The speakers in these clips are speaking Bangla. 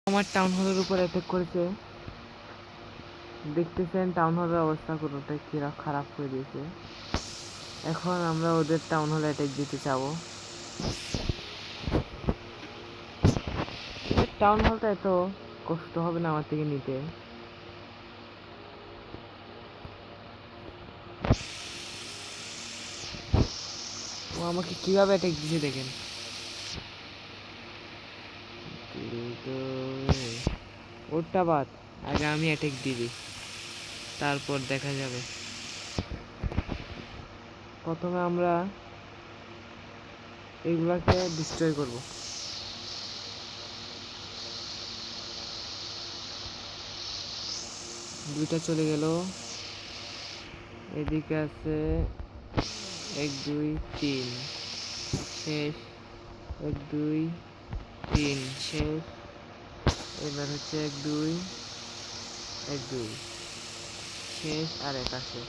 আমার টাউন হলের উপর অ্যাটাক করেছে। দেখতেছেন টাউন হলের অবস্থা কোনোটা কিরা খারাপ করে দিয়েছে। এখন আমরা ওদের টাউন হলে অ্যাটাক দিতে চাবো। টাউন হলটা এত কষ্ট হবে না আমার থেকে নিতে। ও আমাকে কিভাবে অ্যাটাক দিয়েছে দেখেন। ওরটা বাদ, আগে আমি অ্যাটাক দিবি, তারপর দেখা যাবে। প্রথমে আমরা এইগুলাকে ডিস্ট্রয় করব। দুইটা চলে গেল, এদিকে আছে 1 2 3 শেষ, 1 2 3 শেষ। এবার হচ্ছে 1 2 1 2 শেষ, আর এক আছে,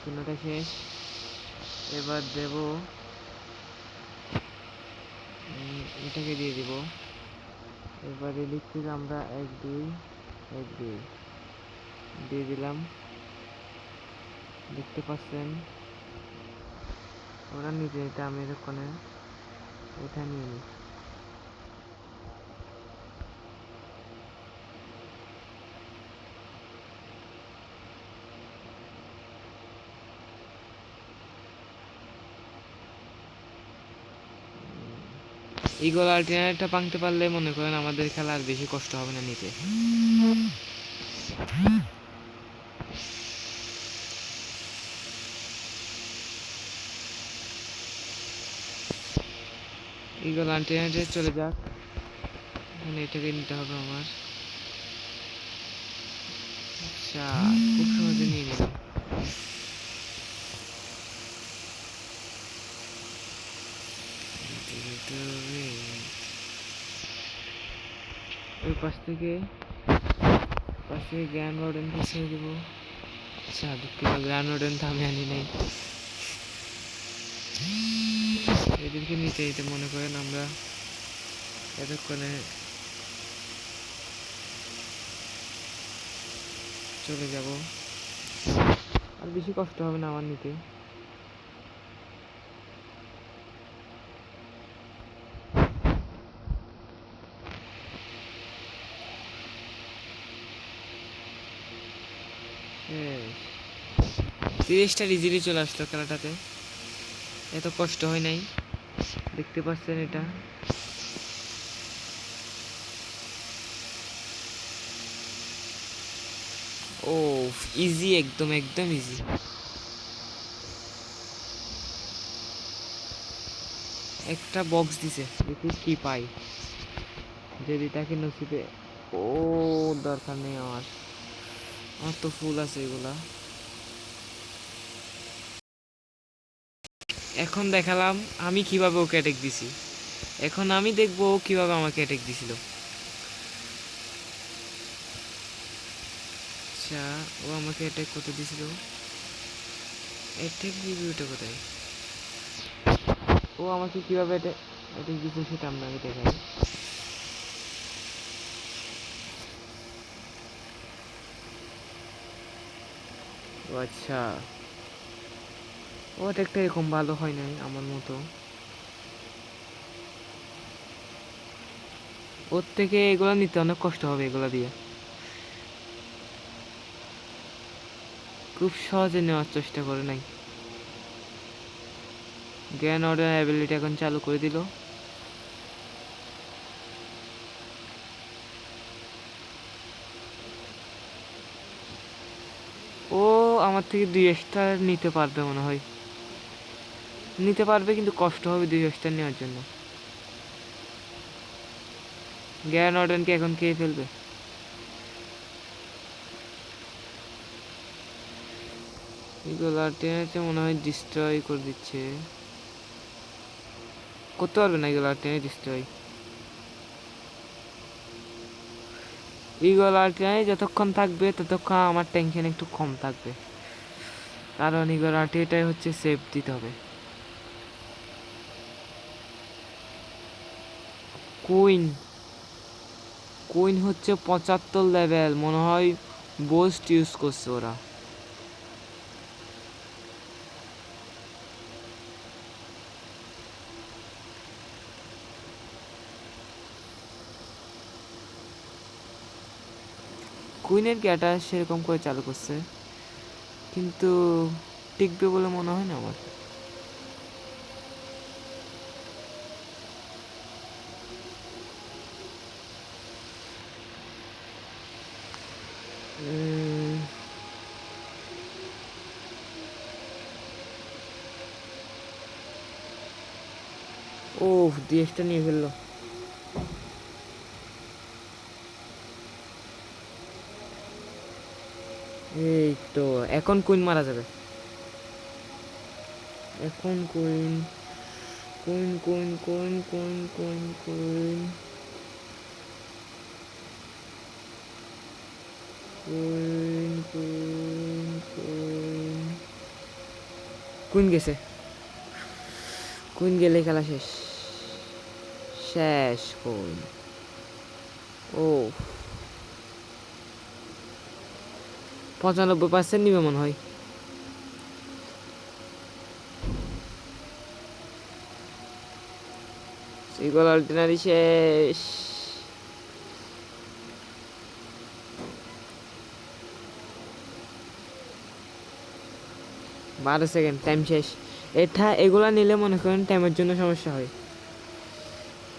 তিনটা শেষ। এবার দেব এটাকে দিয়ে দিব। এবার এদিক থেকে আমরা 1 2 1 2 দিয়ে দিলাম। দেখতে পাচ্ছেন ওরা নিজে, এটা আমি এখানে এটা নিয়ে নিই। ইগল আল্টিনেটটা ভাঙতে পারলে মনে করেন আমাদের খেলা আর বেশি কষ্ট হবে না নিতে। ইগল আল্টিনেটে চলে যাক, এখন এটাকে নিতে হবে আমার। আচ্ছা, খুব সহজে নিয়ে নিলাম। ওই পাশ থেকে গ্র্যান্ড ওয়ার্ডেনকে ছেড়ে দেবো। আচ্ছা, দুঃখিত, গ্র্যান্ড ওয়ার্ডেন তো আমি আনি নাই। এদেরকে নিতে নিতে মনে করেন আমরা এতক্ষণে চলে যাব, আর বেশি কষ্ট হবে না আমার নিতে। হ্যাঁ, 30টা ইজিলি চলে আসলো খেলাটাতে, এত কষ্ট হয় নাই। দেখতে পাচ্ছেন এটা ও ইজি, একদম একদম ইজি। একটা বক্স দিছে, দেখি কি পাই, যদি তাকে নসিবে। ও দরকার নেই আমার, আমার তো ফুল আছে এগুলা। এখন দেখালাম আমি কিভাবে ওকে অ্যাটাক দিছি, এখন আমি দেখবো ও কিভাবে আমাকে অ্যাটাক দিছিল। আচ্ছা, ও আমাকে অ্যাটাক করতে দিছিল, অ্যাটাক রিভিউটা কোথায়? ও আমাকে কিভাবে অ্যাটাক দিছে সেটা আপনাকে দেখাই। ও আচ্ছা, ও অ্যাটাকটা এরকম ভালো হয় নাই আমার মতো। ওর থেকে এগুলো নিতে অনেক কষ্ট হবে, এগুলো দিয়ে খুব সহজে নেওয়ার চেষ্টা করে নাই। জ্ঞান অর্ডার অ্যাবিলিটি এখন চালু করে দিল। ও আমার থেকে 2 স্টার নিতে পারবে মনে হয়, নিতে পারবে, কিন্তু কষ্ট হবে 2 স্টার নেওয়ার জন্য। জ্ঞান অর্ডারকে এখন খেয়ে ফেলবে। এগুলো টেনেতে মনে হয় ডিস্ট্রয় করে দিচ্ছে, করতে পারবে না এগুলো টেনে ডিস্ট্রয়। ইগল আর্টিনায় যতক্ষণ থাকবে ততক্ষণ আমার টেনশন একটু কম থাকবে, কারণ ইগল আর্টিটাই হচ্ছে সেফ দিতে হবে। কুইন কুইন হচ্ছে 75 লেভেল, মনে হয় বোস্ট ইউজ করছে ওরা। কুইনের গ্যাটা সেরকম করে চালু করছে, কিন্তু টিকবে বলে মনে হয় না আমার। ও ডিএসটা নিয়ে ফেললো। এই তো এখন কুইন মারা যাবে। এখন queen queen queen queen queen queen queen queen queen queen queen গেছে। কুইন গেলে খেলা শেষ। শেষ কুইন। ও 95% নিবে মনে হয়। সিগল অল্টারনারি শেষ। বারো সেকেন্ড, টাইম শেষ। এগুলা নিলে মনে করেন টাইমের জন্য সমস্যা হয়,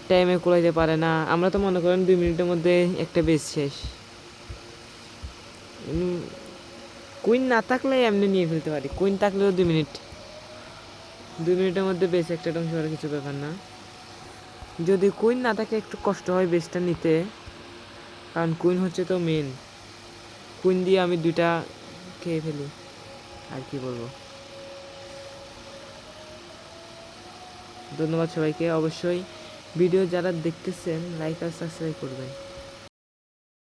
টাইমে কুলাইতে পারে না। আমরা তো মনে করেন 2 মিনিটের মধ্যে একটা বেস শেষ। কুইন না থাকলে এমনি নিয়ে ফেলতে পারি, কুইন থাকলেও 2 মিনিটের মধ্যে বেস একটা ধ্বংস করার কিছু ব্যাপার না। যদি কুইন না থাকে একটু কষ্ট হয় বেসটা নিতে, কারণ কুইন হচ্ছে তো মেন। কুইন দিয়ে আমি 2টা খেয়ে ফেলি, আর কি বলবো। ধন্যবাদ সবাইকে। অবশ্যই ভিডিও যারা দেখতেছেন লাইক আর সাবস্ক্রাইব করবেন।